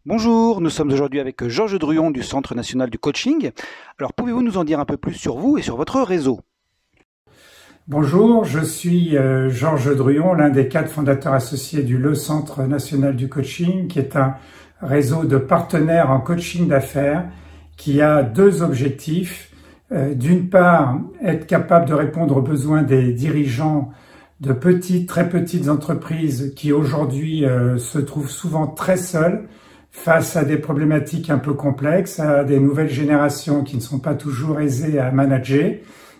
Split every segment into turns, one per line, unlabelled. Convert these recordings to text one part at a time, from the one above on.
Bonjour, nous sommes aujourd'hui avec Georges Druon du Centre national du coaching. Alors pouvez-vous nous en dire un peu plus sur vous et sur votre réseau?
Bonjour, je suis Georges Druon, l'un des 4 fondateurs associés du Centre national du coaching, qui est un réseau de partenaires en coaching d'affaires qui a 2 objectifs. D'une part, être capable de répondre aux besoins des dirigeants de petites, très petites entreprises qui aujourd'hui se trouvent souvent très seuls face à des problématiques un peu complexes, à des nouvelles générations qui ne sont pas toujours aisées à manager.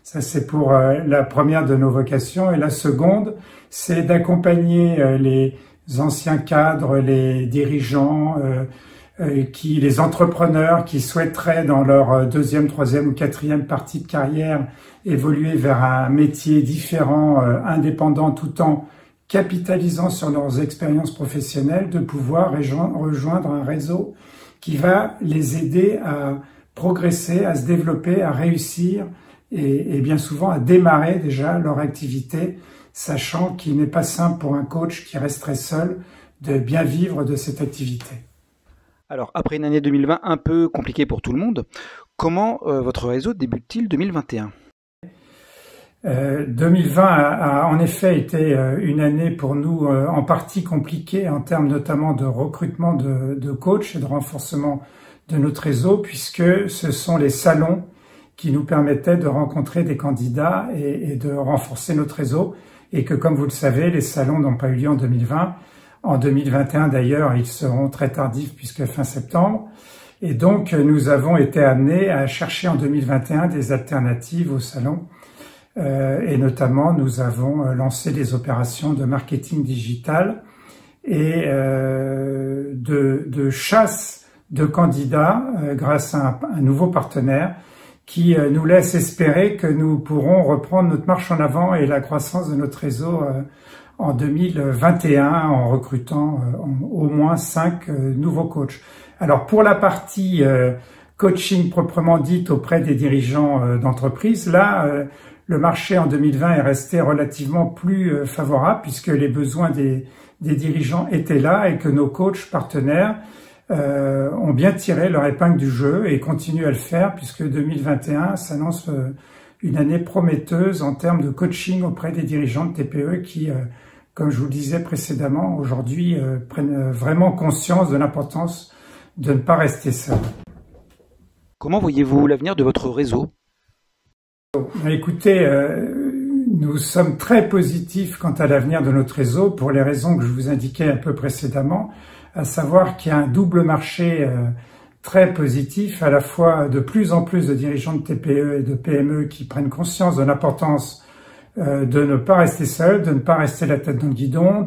Ça, c'est pour la première de nos vocations. Et la seconde, c'est d'accompagner les anciens cadres, les dirigeants, les entrepreneurs qui souhaiteraient, dans leur 2e, 3e ou 4e partie de carrière, évoluer vers un métier différent, indépendant, tout en capitalisant sur leurs expériences professionnelles, de pouvoir rejoindre un réseau qui va les aider à progresser, à se développer, à réussir et bien souvent à démarrer déjà leur activité, sachant qu'il n'est pas simple pour un coach qui resterait seul de bien vivre de cette activité.
Alors après une année 2020 un peu compliquée pour tout le monde, comment votre réseau débute-t-il 2021?
2020 a en effet été une année pour nous en partie compliquée en termes notamment de recrutement de coachs et de renforcement de notre réseau, puisque ce sont les salons qui nous permettaient de rencontrer des candidats et de renforcer notre réseau, et que, comme vous le savez, les salons n'ont pas eu lieu en 2020. En 2021 d'ailleurs, ils seront très tardifs puisque fin septembre. Et donc nous avons été amenés à chercher en 2021 des alternatives aux salons. Et notamment, nous avons lancé des opérations de marketing digital et de chasse de candidats grâce à un nouveau partenaire qui nous laisse espérer que nous pourrons reprendre notre marche en avant et la croissance de notre réseau en 2021 en recrutant au moins 5 nouveaux coachs. Alors pour la partie coaching proprement dite auprès des dirigeants d'entreprise, là, le marché en 2020 est resté relativement plus favorable puisque les besoins des dirigeants étaient là et que nos coachs partenaires ont bien tiré leur épingle du jeu et continuent à le faire puisque 2021 s'annonce une année prometteuse en termes de coaching auprès des dirigeants de TPE qui, comme je vous le disais précédemment, aujourd'hui prennent vraiment conscience de l'importance de ne pas rester seuls.
Comment voyez-vous l'avenir de votre réseau?
Écoutez, nous sommes très positifs quant à l'avenir de notre réseau pour les raisons que je vous indiquais un peu précédemment, à savoir qu'il y a un double marché très positif, à la fois de plus en plus de dirigeants de TPE et de PME qui prennent conscience de l'importance de ne pas rester seuls, de ne pas rester la tête dans le guidon,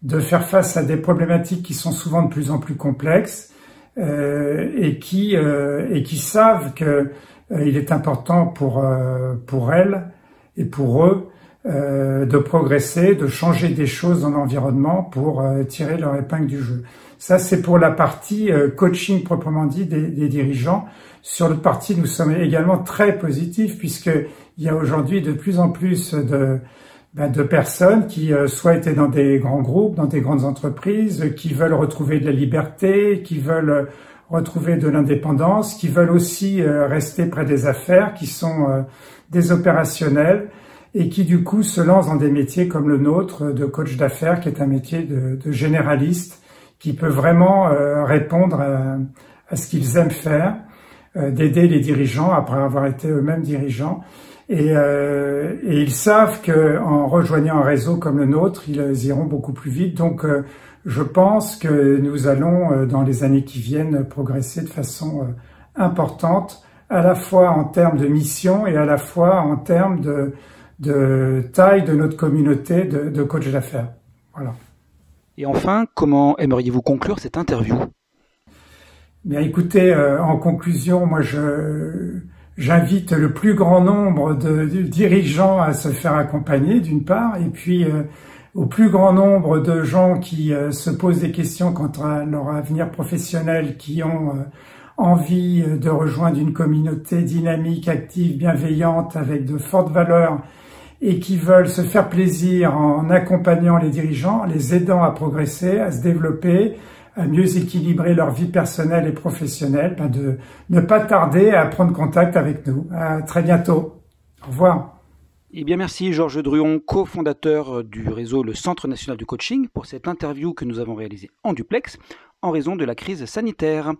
de faire face à des problématiques qui sont souvent de plus en plus complexes et qui savent que il est important pour elles et pour eux de progresser, de changer des choses dans l'environnement pour tirer leur épingle du jeu. Ça, c'est pour la partie coaching proprement dit des dirigeants. Sur l'autre partie, nous sommes également très positifs puisqu'il y a aujourd'hui de plus en plus de personnes qui soit étaient dans des grands groupes, dans des grandes entreprises, qui veulent retrouver de la liberté, qui veulent retrouver de l'indépendance, qui veulent aussi rester près des affaires, qui sont des opérationnels et qui du coup se lancent dans des métiers comme le nôtre de coach d'affaires, qui est un métier de généraliste, qui peut vraiment répondre à ce qu'ils aiment faire, d'aider les dirigeants après avoir été eux-mêmes dirigeants. Et ils savent qu'en rejoignant un réseau comme le nôtre, ils iront beaucoup plus vite. Donc je pense que nous allons, dans les années qui viennent, progresser de façon importante, à la fois en termes de mission et à la fois en termes de taille de notre communauté de coachs d'affaires. Voilà.
Et enfin, comment aimeriez-vous conclure cette interview?
Bien, écoutez, en conclusion, moi j'invite le plus grand nombre de dirigeants à se faire accompagner, d'une part, et puis au plus grand nombre de gens qui se posent des questions quant à leur avenir professionnel, qui ont envie de rejoindre une communauté dynamique, active, bienveillante, avec de fortes valeurs et qui veulent se faire plaisir en accompagnant les dirigeants, les aidant à progresser, à se développer, à mieux équilibrer leur vie personnelle et professionnelle, de ne pas tarder à prendre contact avec nous. À très bientôt. Au revoir.
Eh bien, merci Georges Druon, cofondateur du réseau Le Centre National du Coaching, pour cette interview que nous avons réalisée en duplex en raison de la crise sanitaire.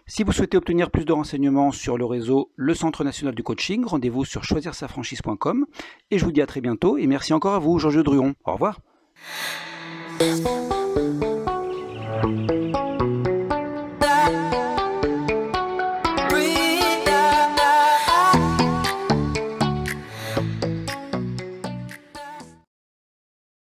Si vous souhaitez obtenir plus de renseignements sur le réseau Le Centre National du Coaching, rendez-vous sur choisirsafranchise.com et je vous dis à très bientôt et merci encore à vous Georges Druon. Au revoir.